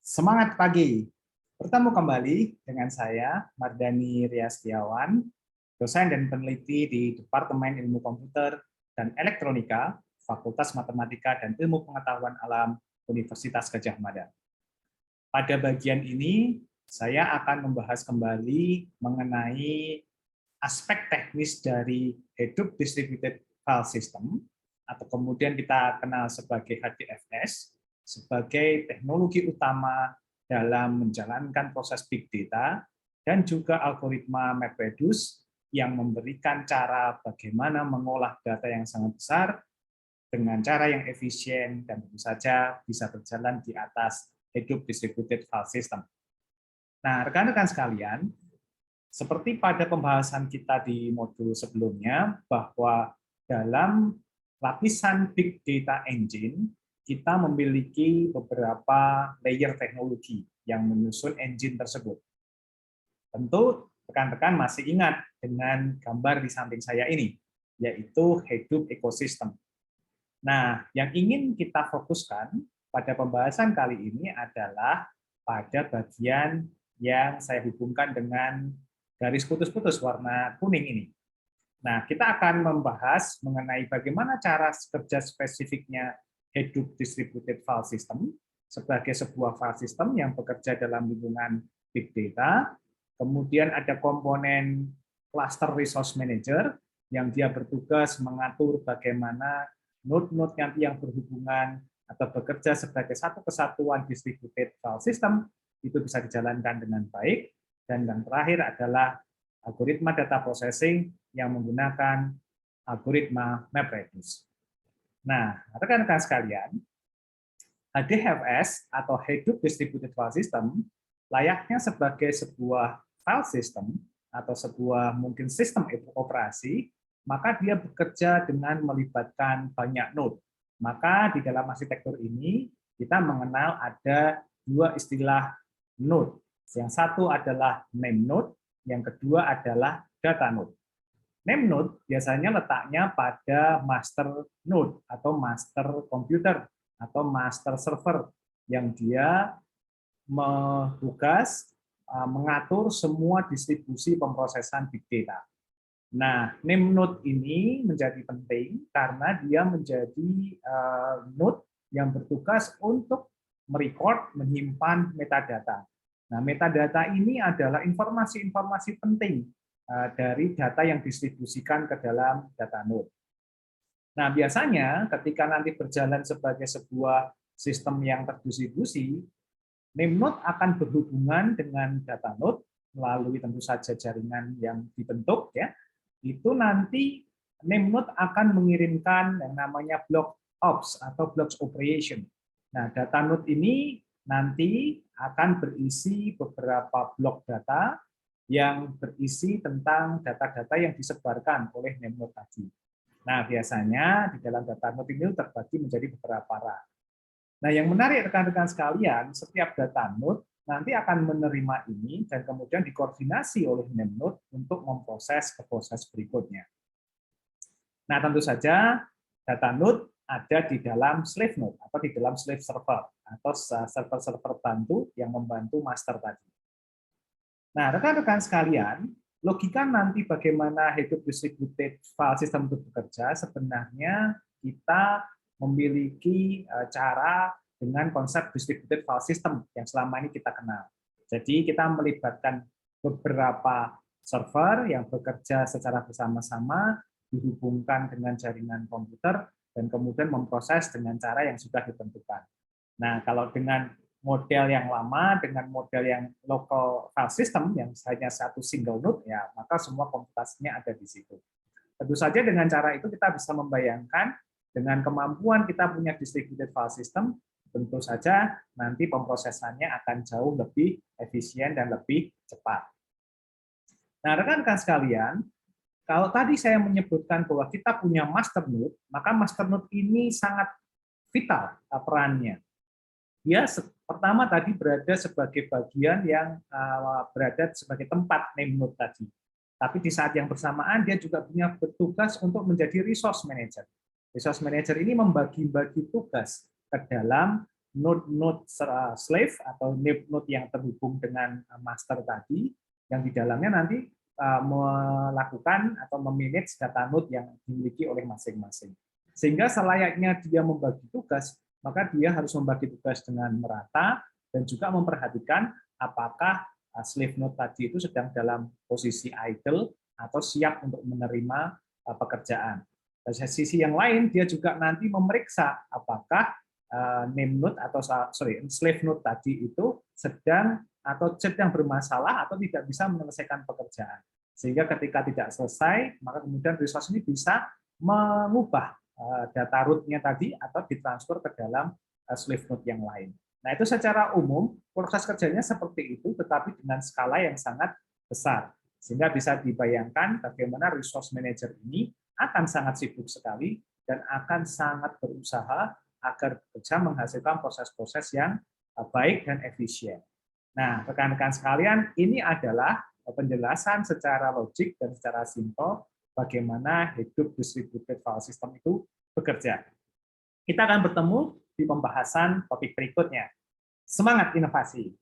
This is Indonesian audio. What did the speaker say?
Semangat pagi. Bertemu kembali dengan saya, Mardhani Riastiawan, dosen dan peneliti di Departemen Ilmu Komputer dan Elektronika, Fakultas Matematika dan Ilmu Pengetahuan Alam, Universitas Gadjah Mada. Pada bagian ini, saya akan membahas kembali mengenai aspek teknis dari Hadoop Distributed File System, atau kemudian kita kenal sebagai HDFS, sebagai teknologi utama dalam menjalankan proses big data, dan juga algoritma MapReduce yang memberikan cara bagaimana mengolah data yang sangat besar dengan cara yang efisien dan tentu saja bisa berjalan di atas Hadoop Distributed File System. Nah, rekan-rekan sekalian, seperti pada pembahasan kita di modul sebelumnya, bahwa dalam lapisan Big Data Engine, kita memiliki beberapa layer teknologi yang menyusun engine tersebut. Tentu rekan-rekan masih ingat dengan gambar di samping saya ini, yaitu Hadoop Ecosystem. Nah, yang ingin kita fokuskan pada pembahasan kali ini adalah pada bagian yang saya hubungkan dengan garis putus-putus warna kuning ini. Nah, kita akan membahas mengenai bagaimana cara kerja spesifiknya Hadoop Distributed File System sebagai sebuah file system yang bekerja dalam lingkungan big data. Kemudian ada komponen Cluster Resource Manager yang dia bertugas mengatur bagaimana node-node yang berhubungan atau bekerja sebagai satu kesatuan distributed file system itu bisa dijalankan dengan baik. Dan yang terakhir adalah algoritma data processing yang menggunakan algoritma MapReduce. Nah, rekan-rekan sekalian, HDFS atau Hadoop Distributed File System layaknya sebagai sebuah file system atau sebuah mungkin sistem operasi, maka dia bekerja dengan melibatkan banyak node. Maka di dalam arsitektur ini kita mengenal ada dua istilah node. Yang satu adalah name node, yang kedua adalah data node. Name node biasanya letaknya pada master node atau master computer atau master server yang dia bertugas mengatur semua distribusi pemrosesan big data. Nah, name node ini menjadi penting karena dia menjadi node yang bertugas untuk merecord, menyimpan metadata. Nah, metadata ini adalah informasi-informasi penting dari data yang distribusikan ke dalam data node. Nah, biasanya ketika nanti berjalan sebagai sebuah sistem yang terdistribusi, name node akan berhubungan dengan data node melalui tentu saja jaringan yang dibentuk, ya. Itu nanti name node akan mengirimkan yang namanya block ops atau blocks operation. Nah, data node ini nanti akan berisi beberapa blok data yang berisi tentang data-data yang disebarkan oleh name node tadi. Nah, biasanya di dalam data node ini terbagi menjadi beberapa rak. Nah, yang menarik rekan-rekan sekalian, setiap data node nanti akan menerima ini dan kemudian dikoordinasi oleh name node untuk memproses ke proses berikutnya. Nah, tentu saja data node ada di dalam slave node atau di dalam slave server atau server-server bantu yang membantu master tadi. Nah, rekan-rekan sekalian, logika nanti bagaimana Hadoop Distributed File System itu bekerja, sebenarnya kita memiliki cara dengan konsep distributed file system yang selama ini kita kenal. Jadi kita melibatkan beberapa server yang bekerja secara bersama-sama, dihubungkan dengan jaringan komputer, dan kemudian memproses dengan cara yang sudah ditentukan. Nah, kalau dengan model yang lama, dengan model yang local file system, yang hanya satu single node, ya maka semua komputasinya ada di situ. Tentu saja dengan cara itu kita bisa membayangkan dengan kemampuan kita punya distributed file system, tentu saja nanti pemrosesannya akan jauh lebih efisien dan lebih cepat. Nah, rekan-rekan sekalian, kalau tadi saya menyebutkan bahwa kita punya master node, maka master node ini sangat vital perannya. Dia pertama tadi berada sebagai bagian yang berada sebagai tempat name node tadi. Tapi di saat yang bersamaan dia juga punya petugas untuk menjadi resource manager. Resource manager ini membagi-bagi tugas ke dalam node slave atau node yang terhubung dengan master tadi, yang di dalamnya nanti melakukan atau memanage data node yang dimiliki oleh masing-masing. Sehingga selayaknya dia membagi tugas, maka dia harus membagi tugas dengan merata dan juga memperhatikan apakah slave node tadi itu sedang dalam posisi idle atau siap untuk menerima pekerjaan. Dari sisi yang lain, dia juga nanti memeriksa apakah name node atau slave node tadi itu sedang bermasalah atau tidak bisa menyelesaikan pekerjaan. Sehingga ketika tidak selesai, maka kemudian resource ini bisa mengubah data root-nya tadi atau ditransfer ke dalam slave node yang lain. Nah, itu secara umum proses kerjanya seperti itu, tetapi dengan skala yang sangat besar. Sehingga bisa dibayangkan bagaimana resource manager ini akan sangat sibuk sekali dan akan sangat berusaha agar bisa menghasilkan proses-proses yang baik dan efisien. Nah, rekan-rekan sekalian, ini adalah penjelasan secara logik dan secara simpel bagaimana Hadoop Distributed File System itu bekerja. Kita akan bertemu di pembahasan topik berikutnya. Semangat inovasi!